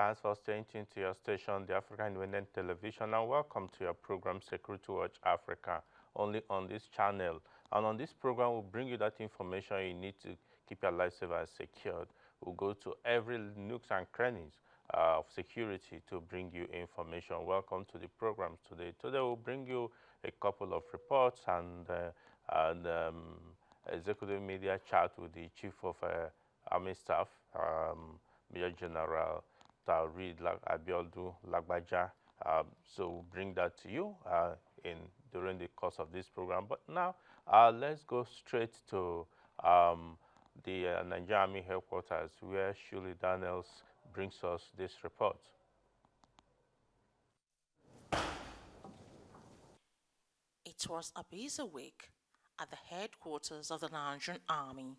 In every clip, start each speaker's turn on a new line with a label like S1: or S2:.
S1: Thanks for staying tuned to your station, the African Independent Television, and welcome to your program, Security Watch Africa, only on this channel. And on this program, we'll bring you that information you need to keep your life safe and secured. We'll go to every nooks and crannies of security to bring you information. Welcome to the program today. Today, we'll bring you a couple of reports and executive media chat with the Chief of Army Staff, Major General Taoreed Abiodun Lagbaja. So we'll bring that to you during the course of this program. But now, let's go straight to the Nigerian Army headquarters, where Shirley Daniels brings us this report.
S2: It was a busy week at the headquarters of the Nigerian Army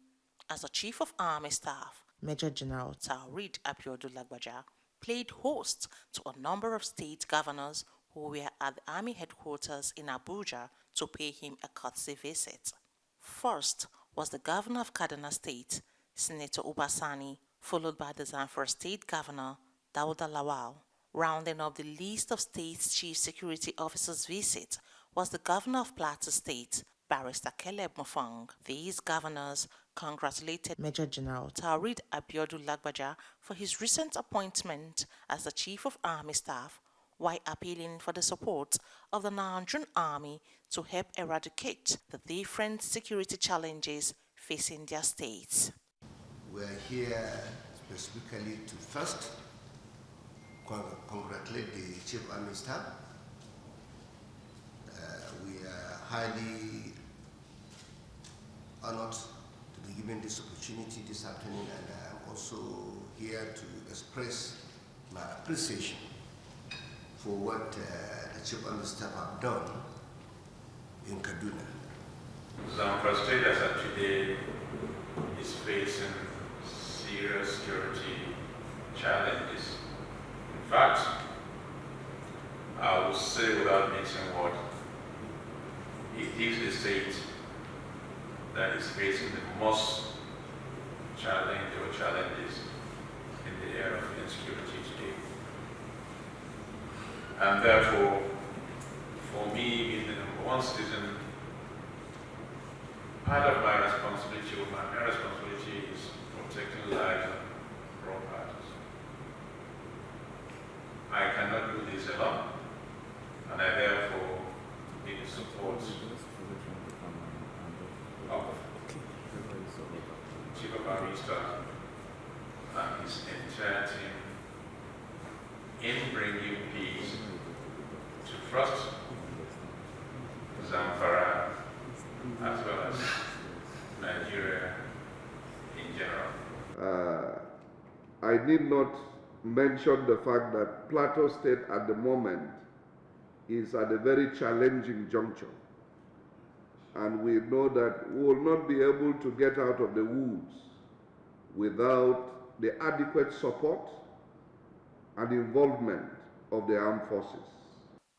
S2: as the Chief of Army Staff, Major General Taoreed Abiodun Lagbaja, played host to a number of state governors who were at the Army headquarters in Abuja to pay him a courtesy visit. First was the Governor of Kaduna State, Senator Uba Sani, followed by the Zamfara State Governor, Dauda Lawal. Rounding up the list of state's chief security officers' visit was the Governor of Plateau State, Barrister Caleb Mufang. These governors congratulated Major General Taoreed Abiodun Lagbaja for his recent appointment as the Chief of Army Staff, while appealing for the support of the Nigerian Army to help eradicate the different security challenges facing their states.
S3: We are here specifically to first congratulate the Chief Army Staff. We are highly honored to be given this opportunity this afternoon, and I'm also here to express my appreciation for what the Chief Army Staff have done in Kaduna.
S4: Zamfara State as of today is facing serious security challenges. In fact, I would say without mixing words, it is the state that is facing the most challenges in the area of insecurity today. And therefore, for me, being the number one citizen, part of my responsibility is protecting lives and properties. I cannot do this alone, and I therefore need the support of Chief of Army Staff and his entire team in bringing peace to first Zamfara as well as Nigeria in general.
S5: I need not mention the fact that Plateau State at the moment is at a very challenging juncture. And we know that we will not be able to get out of the woods without the adequate support and involvement of the armed forces.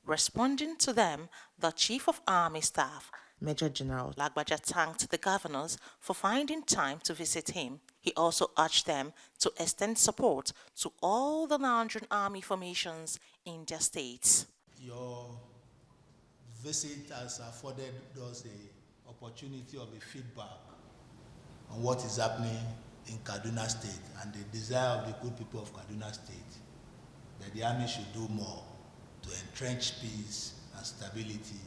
S2: Responding to them, the Chief of Army Staff, Major General Lagbaja, thanked the governors for finding time to visit him. He also urged them to extend support to all the Nigerian Army formations in their states.
S6: Your visit has afforded us the opportunity of a feedback on what is happening in Kaduna State and the desire of the good people of Kaduna State that the Army should do more to entrench peace and stability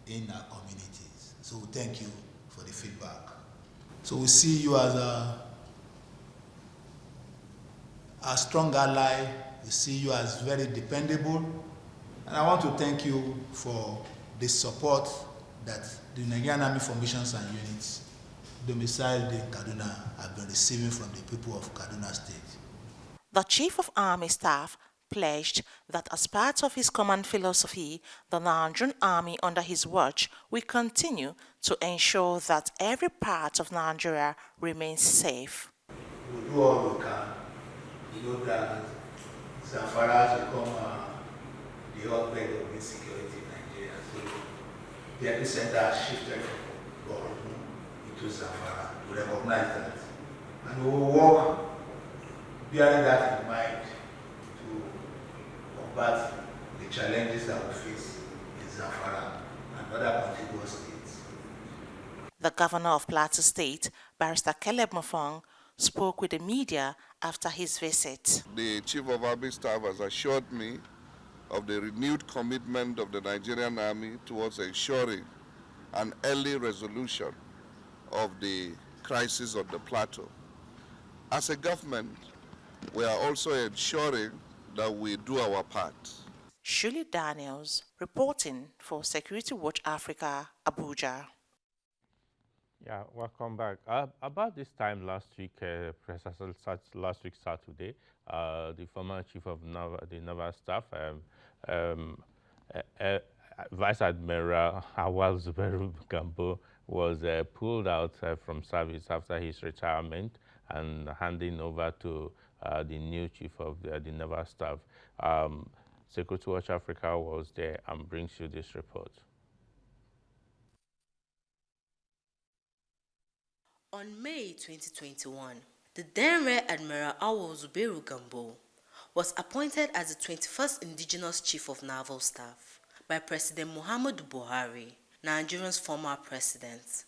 S6: in our communities. So thank you for the feedback. So we see you as a strong ally. We see you as very dependable. And I want to thank you for the support that the Nigerian Army formations and units domiciled in Kaduna have been receiving from the people of Kaduna State.
S2: The Chief of Army Staff pledged that as part of his command philosophy, the Nigerian Army under his watch will continue to ensure that every part of Nigeria remains safe.
S6: We'll do all we can. You know that Zamfara has become the hotbed of insecurity in Nigeria. So the epicenter has shifted from Borno into Zamfara. We recognize that. And we will work bearing that in mind combat the challenges that we face in Zamfara and other contiguous states.
S2: The governor of Plateau State, Barrister Caleb Mofong, spoke with the media after his visit.
S5: The Chief of Army Staff has assured me of the renewed commitment of the Nigerian Army towards ensuring an early resolution of the crisis on the plateau. As a government, we are also ensuring that we do our part.
S2: Shirley Daniels, reporting for Security Watch Africa, Abuja.
S1: Yeah, welcome back. About this time last week, last week Saturday, the former chief of the Naval Staff, Vice Admiral Awal Zubairu Gambo, was pulled out from service after his retirement and handing over to the new chief of the Naval Staff. Security Watch Africa was there and brings you this report.
S7: On May 2021, the then Rear Admiral Awal Zubairu Gambo was appointed as the 21st Indigenous Chief of Naval Staff by President Muhammadu Buhari, Nigeria's former president.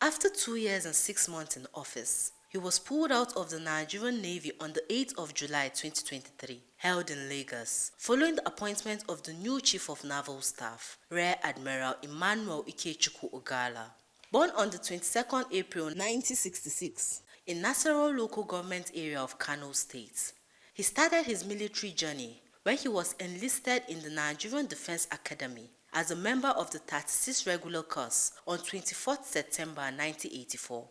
S7: After 2 years and 6 months in office, he was pulled out of the Nigerian Navy on the 8th of July 2023, held in Lagos, following the appointment of the new Chief of Naval Staff, Rear Admiral Emmanuel Ikechukwu Ogala. Born on the 22nd April 1966 in Nasarawa local government area of Kano State, he started his military journey when he was enlisted in the Nigerian Defense Academy as a member of the 36th Regular Course on 24th September 1984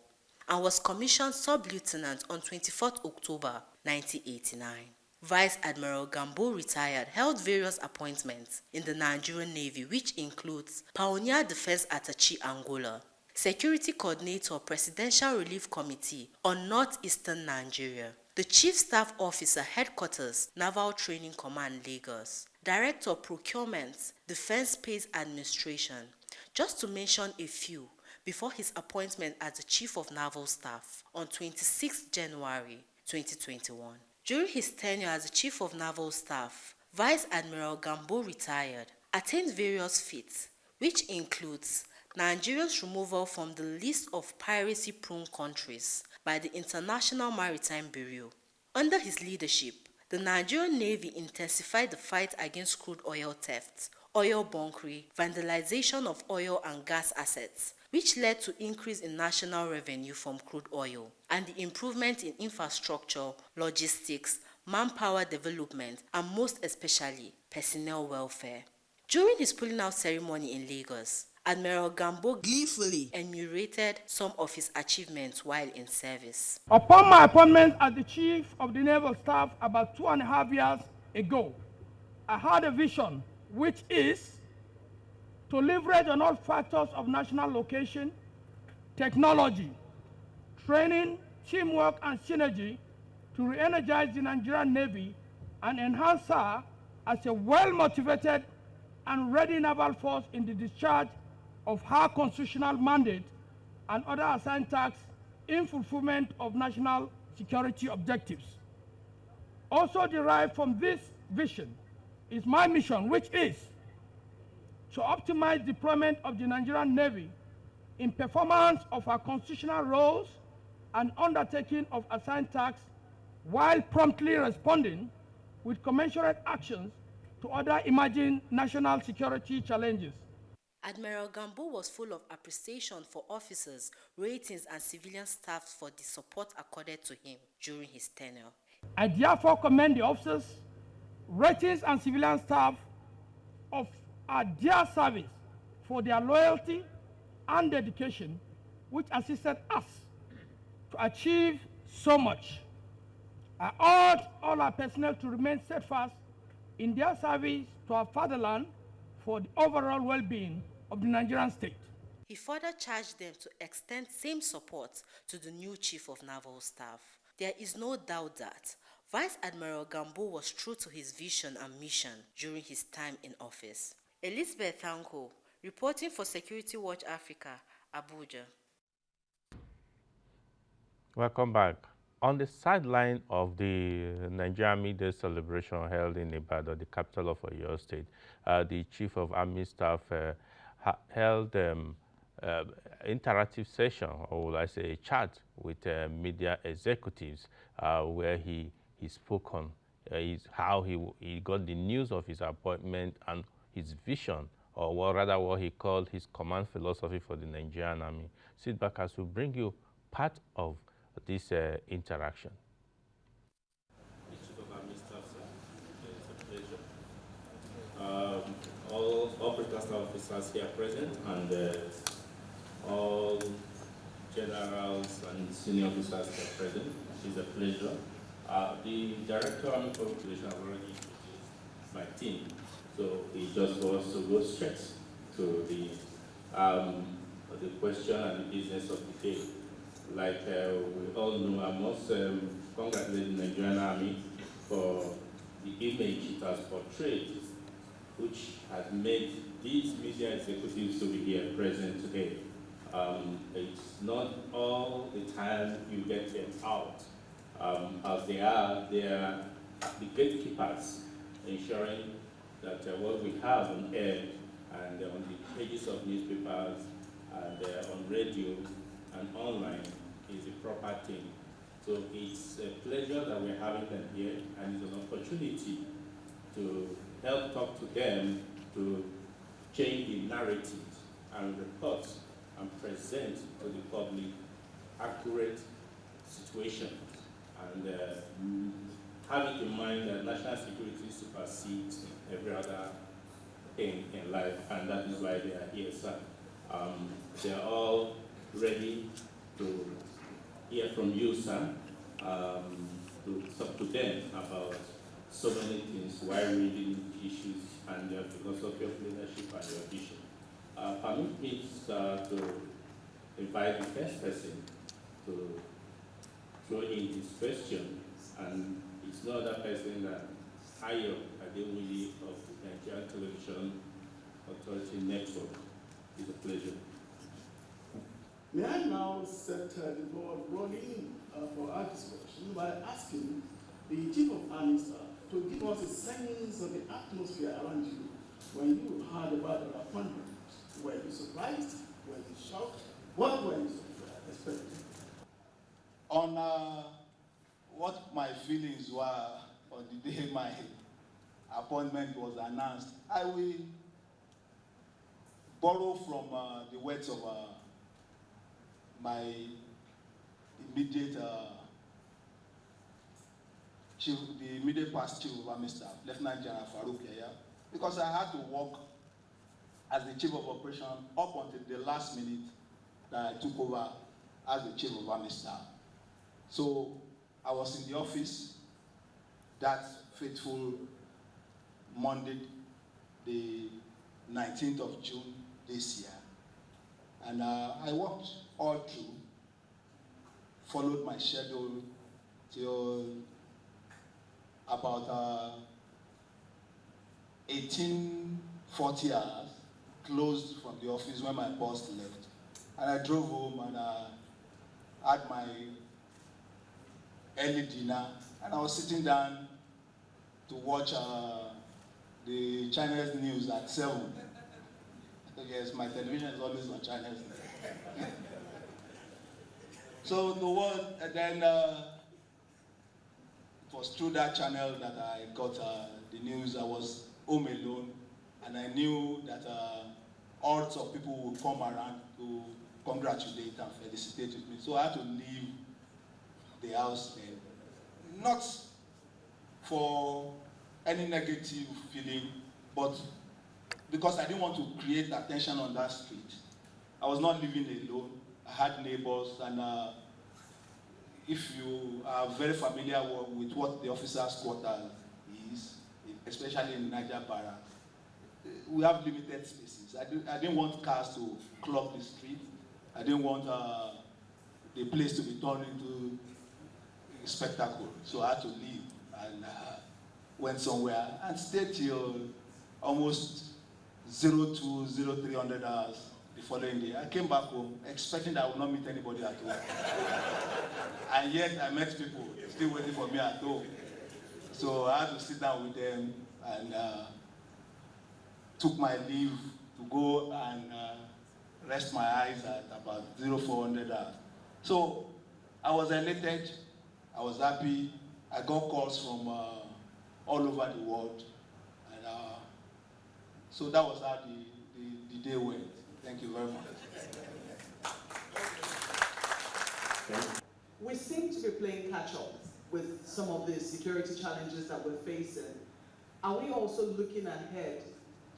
S7: and was commissioned sub-lieutenant on 24th October 1989. Vice Admiral Gambo retired, held various appointments in the Nigerian Navy, which includes Pioneer Defense Attaché Angola, Security Coordinator, Presidential Relief Committee on Northeastern Nigeria, the Chief Staff Officer, Headquarters, Naval Training Command, Lagos, Director of Procurement, Defense Space Administration, just to mention a few, before his appointment as the Chief of Naval Staff on 26 January 2021. During his tenure as the Chief of Naval Staff, Vice Admiral Gambo retired, attained various feats, which includes Nigeria's removal from the list of piracy-prone countries by the International Maritime Bureau. Under his leadership, the Nigerian Navy intensified the fight against crude oil theft, oil bunkering, vandalization of oil and gas assets, which led to increase in national revenue from crude oil, and the improvement in infrastructure, logistics, manpower development, and most especially, personnel welfare. During his pulling out ceremony in Lagos, Admiral Gambo gleefully enumerated some of his achievements while in service.
S8: Upon my appointment as the Chief of the Naval Staff about 2.5 years ago, I had a vision which is to leverage on all factors of national location, technology, training, teamwork, and synergy to re-energize the Nigerian Navy and enhance her as a well-motivated and ready naval force in the discharge of her constitutional mandate and other assigned tasks in fulfillment of national security objectives. Also derived from this vision is my mission, which is to optimize deployment of the Nigerian Navy in performance of our constitutional roles and undertaking of assigned tasks while promptly responding with commensurate actions to other emerging national security challenges.
S7: Admiral Gambo was full of appreciation for officers, ratings, and civilian staff for the support accorded to him during his tenure.
S8: I therefore commend the officers, ratings, and civilian staff of our dear service for their loyalty and dedication, which assisted us to achieve so much. I urge all our personnel to remain steadfast in their service to our fatherland for the overall well-being of the Nigerian state.
S7: He further charged them to extend same support to the new Chief of Naval Staff. There is no doubt that Vice Admiral Gambo was true to his vision and mission during his time in office. Elizabeth Thanko, reporting for Security Watch Africa, Abuja.
S1: Welcome back. On the sideline of the Nigerian Army Day celebration held in Ibadan, the capital of Oyo State, the Chief of Army Staff held interactive session, or will I say a chat with media executives, where he spoke on how he got the news of his appointment and his vision, or rather what he called his command philosophy for the Nigerian Army. Sit back as we bring you part of this interaction.
S9: Chief of Army Staff, sir. It's a pleasure. All critical staff officers here present, and all generals and senior officers here present. It's a pleasure. The Director of Army Population have already introduced my team, so it just for us to go straight to the question and the business of the day. Like we all know, I must congratulate the Nigerian Army for the image it has portrayed, which has made these media executives to be here present today. It's not all the time you get them out, as they are the gatekeepers, ensuring that what we have on air and on the pages of newspapers and on radio and online is a proper thing. So it's a pleasure that we're having them here, and it's an opportunity to help talk to them to change the narrative and report and present to the public accurate situations, and have it in mind that national security supersedes every other thing in life, and that is why they are here, sir. They are all ready to hear from you, sir, to talk to them about so many things while reading issues and their philosophy of leadership and your vision. Permit me, sir, to invite the first person to throw in his question, and it's no other person than Ayo Adewuyi of the Nigerian Television Authority Network. It's a pleasure.
S10: May I now set the board rolling for our discussion by asking the Chief of Army Staff to give us a sense of the atmosphere around you when you heard about your appointment. Were you surprised? Were you shocked? What were you expecting?
S6: On what my feelings were on the day my appointment was announced, I will borrow from the words of my immediate the immediate past Chief of Army Staff, Lieutenant General Farouk Yahya, because I had to work as the Chief of Operation up until the last minute that I took over as the Chief of Army Staff. So I was in the office that fateful Monday, the 19th of June this year. And I worked all through, followed my schedule till about 1840 hours, closed from the office when my boss left. And I drove home and had my early dinner, and I was sitting down to watch the Chinese news at 7. Yes, my television is always on Chinese news. So the word, and then it was through that channel that I got the news. I was home alone, and I knew that hordes of people would come around to congratulate and felicitate with me. So I had to leave the house then, not for any negative feeling, but because I didn't want to create attention on that street. I was not living alone. I had neighbors, and if you are very familiar with what the officers' quarters is, especially in Niger Barracks, we have limited spaces. I didn't want cars to clog the street. I didn't want the place to be turned into a spectacle. So I had to leave and went somewhere and stayed till almost 0300 hours the following day. I came back home expecting that I would not meet anybody at home. And yet I met people still waiting for me at home. So I had to sit down with them and took my leave to go and rest my eyes at about 0400 hours. So I was elated, I was happy. I got calls from all over the world. And so that was how the day went. Thank you very much.
S11: We seem to be playing catch-up with some of the security challenges that we're facing. Are we also looking ahead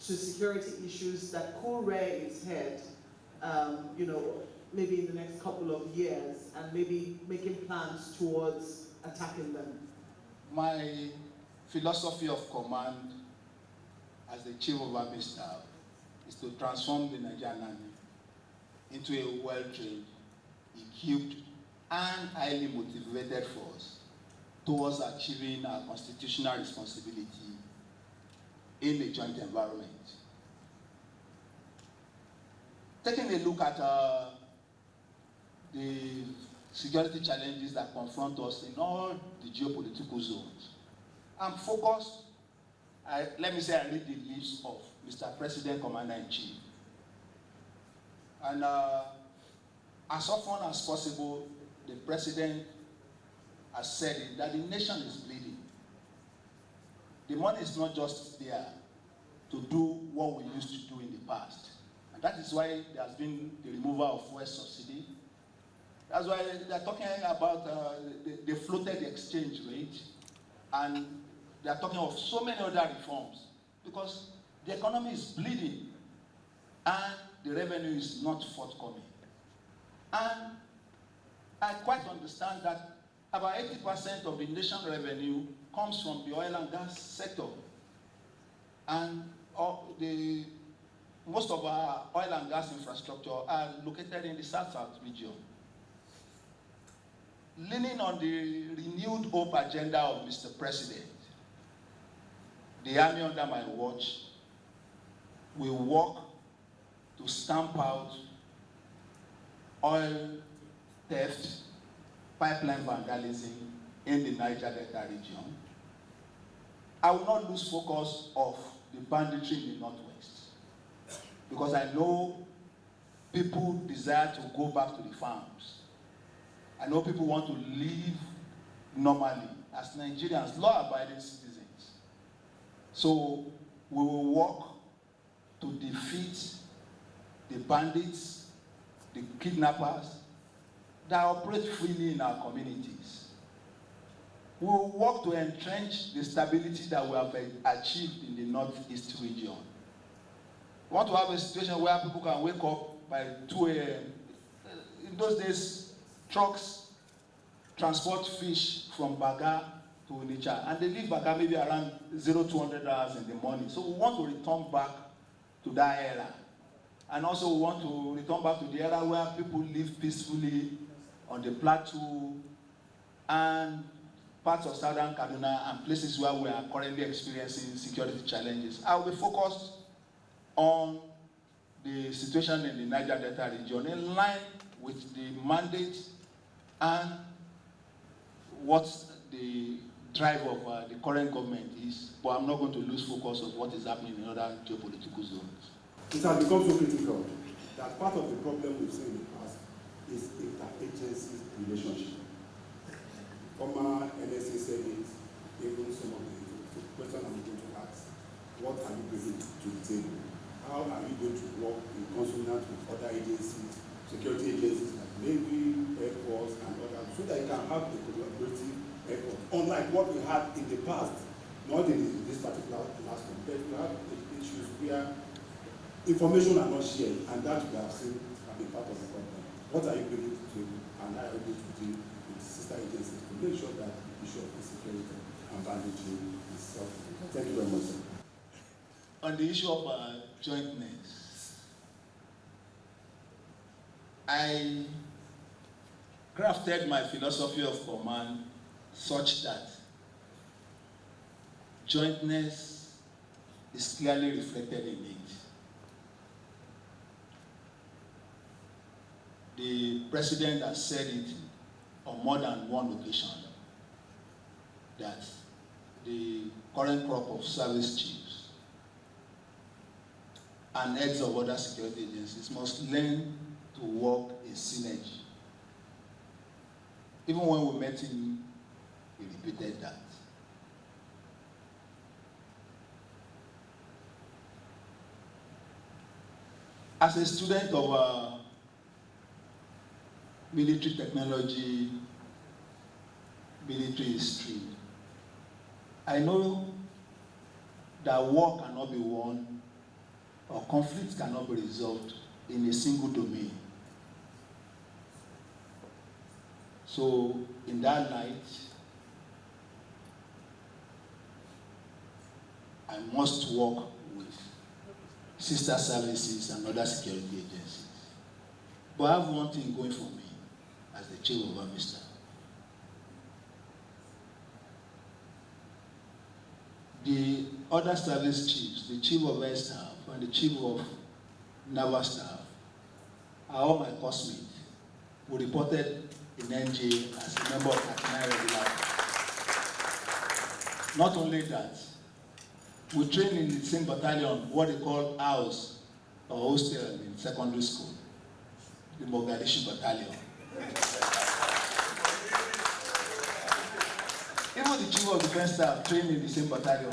S11: to security issues that could rear its head, maybe in the next couple of years, and maybe making plans towards attacking them?
S6: My philosophy of command as the Chief of Army Staff is to transform the Nigerian Army into a well-trained, equipped, and highly motivated force towards achieving our constitutional responsibility in a joint environment. Taking a look at the security challenges that confront us in all the geopolitical zones, I'm focused, let me say I read the lips of Mr. President Commander-in-Chief. And as often as possible, the President has said it, that the nation is bleeding. The money is not just there to do what we used to do in the past. And that is why there has been the removal of fuel subsidy. That's why they're talking about, they floated the exchange rate, and they're talking of so many other reforms, because the economy is bleeding, and the revenue is not forthcoming. And I quite understand that about 80% of the national revenue comes from the oil and gas sector. And most of our oil and gas infrastructure are located in the South-South region. Leaning on the renewed hope agenda of Mr. President, the Army under my watch will work to stamp out oil theft, pipeline vandalism in the Niger Delta region. I will not lose focus of the banditry in the Northwest, because I know people desire to go back to the farms. I know people want to live normally as Nigerians, law-abiding citizens. So we will work to defeat the bandits, the kidnappers that operate freely in our communities. We will work to entrench the stability that we have achieved in the Northeast region. We want to have a situation where people can wake up by 2 a.m. In those days, trucks transport fish from Baga to Onitsha, and they leave Baga maybe around 0200 hours in the morning. So we want to return back to that era. And also we want to return back to the era where people live peacefully on the plateau and parts of southern Kaduna and places where we are currently experiencing security challenges. I will be focused on the situation in the Niger Delta region in line with the mandate and what the drive of the current government is, but I'm not going to lose focus of what is happening in other geopolitical zones.
S10: It has become so critical that part of the problem we've seen in the past is interagency relationship. Former NSA said it, even some of the questions I'm going to ask, what are you bringing to the table? How are you going to work in consonance with other agencies, security agencies like Navy, Air Force, and others, so that you can have a collaborative effort, unlike what we had in the past, not in this particular last one, but we have issues where information are not shared, and that we have seen have been part of the problem. What are you bringing to the table, and how are you going to deal with sister agencies to make sure that the issue of insecurity and banditry is solved? Thank you very much, sir.
S6: On the issue of jointness, I crafted my philosophy of command such that jointness is clearly reflected in it. the president has said it on more than one occasion that the current crop of service chiefs and heads of other security agencies must learn to work in synergy. Even when we met him, he repeated that. As a student of military technology, military history, I know that war cannot be won or conflict cannot be resolved in a single domain. So in that light, I must work with sister services and other security agencies. But I have one thing going for me as the Chief of Army Staff. The other service chiefs, the Chief of Air Staff and the Chief of Naval Staff, are all my classmates who reported in NJ as a member of 39 regular. Not only that, we train in the same battalion, what they call house or hostel in secondary school, the Mogadishu battalion. Even the Chief of Defense Staff trained in the same battalion.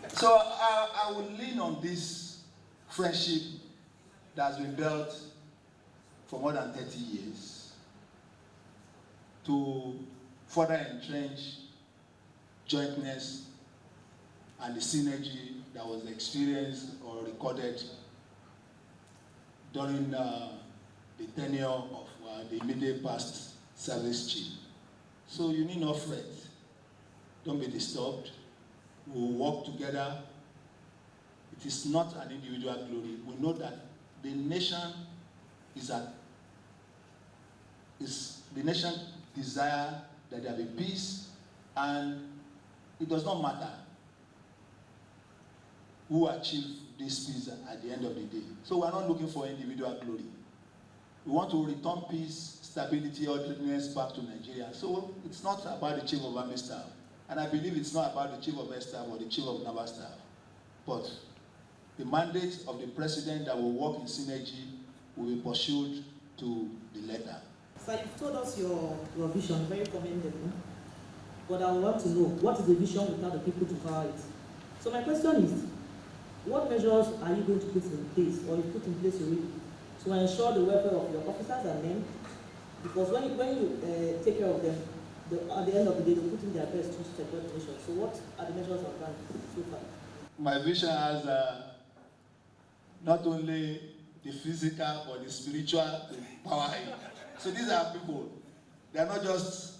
S6: So I will lean on this friendship that has been built for more than 30 years to further entrench jointness and the synergy that was experienced or recorded during the tenure of the immediate past service chief. So you need no fret. Don't be disturbed. We'll work together. It is not an individual glory. We know that the nation the nation desire that there be peace, and it does not matter who achieve this peace at the end of the day. So we're not looking for individual glory. We want to return peace, stability, orderliness back to Nigeria. So it's not about the Chief of Army Staff. And I believe it's not about the Chief of Air Staff or the Chief of Naval Staff. But the mandate of the President that will work in synergy will be pursued to the letter.
S11: Sir, you've told us your vision, very commendable. But I would want to know, what is the vision without the people to power it? So my question is, what measures are you going to put in place, or you put in place already, to ensure the welfare of your officers and men? Because when you take care of them, at the end of the day, they put in their best to support the nation. So what are the measures of that so far? My vision has not only the physical but the spiritual power. So these are people. They are not just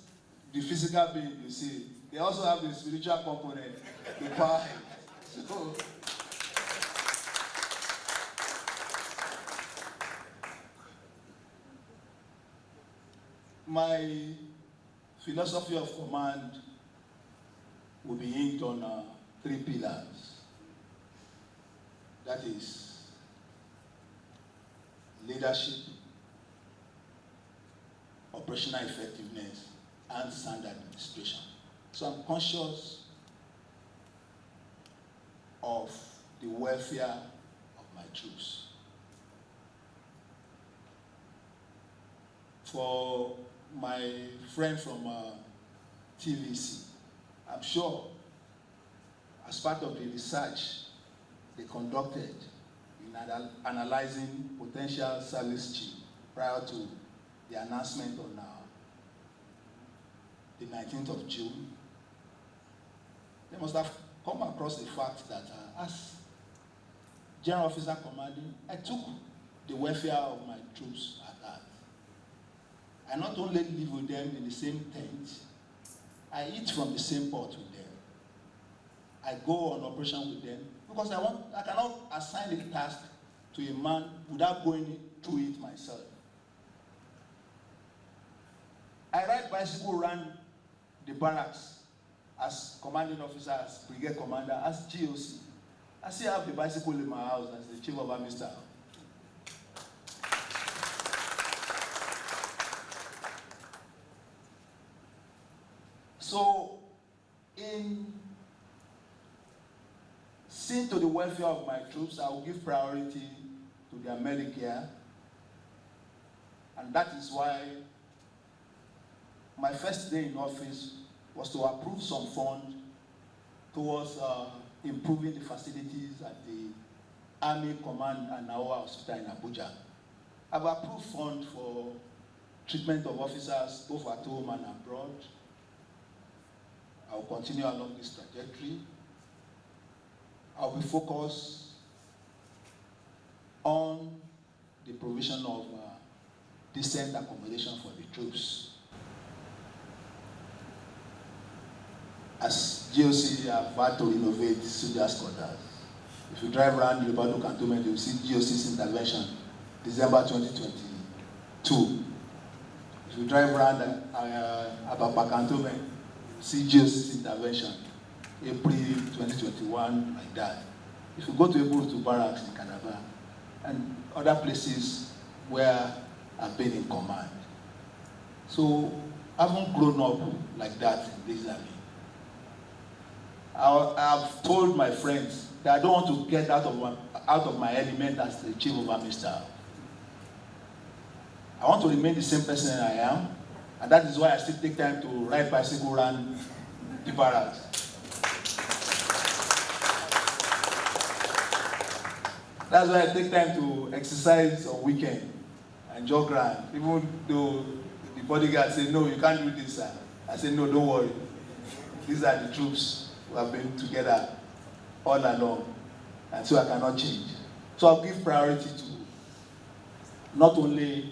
S11: the physical being you see. They also have the spiritual component, the power. So, my philosophy of command will be hinged on 3 pillars. That is leadership, operational effectiveness, and sound administration. So I'm conscious of the welfare of my troops. For my friend from TVC, I'm sure as part of the research they conducted in analyzing potential service chief prior to the announcement on the 19th of June, they must have come across the fact that as General Officer Commanding, I took the welfare of my troops at heart. I not only live with them in the same tent, I eat from the same pot with them. I go on operation with them because I cannot assign a task to a man without going through it myself. I ride bicycle around the barracks as commanding officer, as brigade commander, as GOC. I still have the bicycle in my house as the Chief of Army Staff.
S10: So, in seeing to the welfare of my troops, I will give priority to their Medicare. And that is why my first day in office was to approve some fund towards improving the facilities at the Army Command and Naowa Hospital in Abuja. I've approved fund for treatment of officers both at home and abroad. I will continue along this trajectory. I will be focused on the provision of decent accommodation for the troops. As GOC have had to innovate soldiers' quarters. If you drive around the Lubado Cantonment, you will see GOC's intervention, December 2022. If you drive around Abapa Cantonment, you see GOC's intervention, April 2021, like that. If you go to Eburu Barracks in Calabar, and other places where I've been in command. So I haven't grown up like that in this army. I've told my friends that I don't want to get out of my element as the chief of army staff. I want to remain the same person I am, and that is why I still take time to ride bicycle around the barracks. That's why I take time to exercise on weekend and jog around, even though the bodyguard say, no, you can't do this, sir. I say, no, don't worry. These are the troops who have been together all along, and so I cannot change. So I'll give priority to not only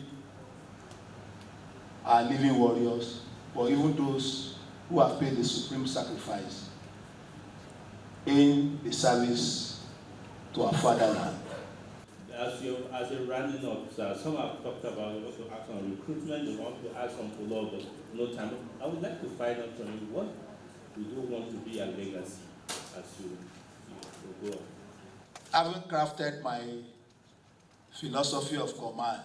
S10: our living warriors, but even those who have paid the supreme sacrifice in the service to our fatherland.
S9: As a rounding up, some have talked about they want to act on recruitment, they want to add some follow-up, but no time. I would like to find out from you, what do you want to be a legacy as you go on?
S10: Having crafted my philosophy of command,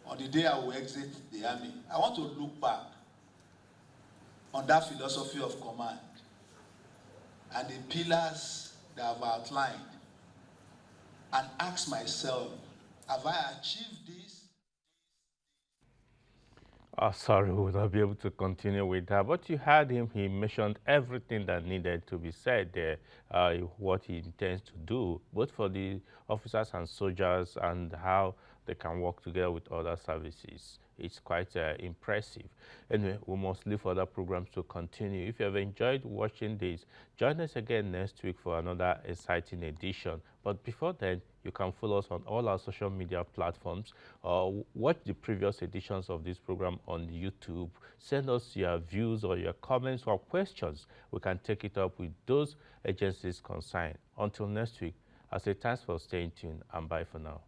S10: on the day I will exit the army, I want to look back on that philosophy of command and the pillars that I've outlined and ask myself, have I achieved this?
S1: Sorry, we will not be able to continue with that. But you heard him, he mentioned everything that needed to be said there, what he intends to do, both for the officers and soldiers and how they can work together with other services. It's quite impressive. Anyway, we must leave other programs to continue. If you have enjoyed watching this, join us again next week for another exciting edition. But before then, you can follow us on all our social media platforms, or watch the previous editions of this program on YouTube. Send us your views or your comments or questions. We can take it up with those agencies concerned. Until next week, I say thanks for staying tuned and bye for now.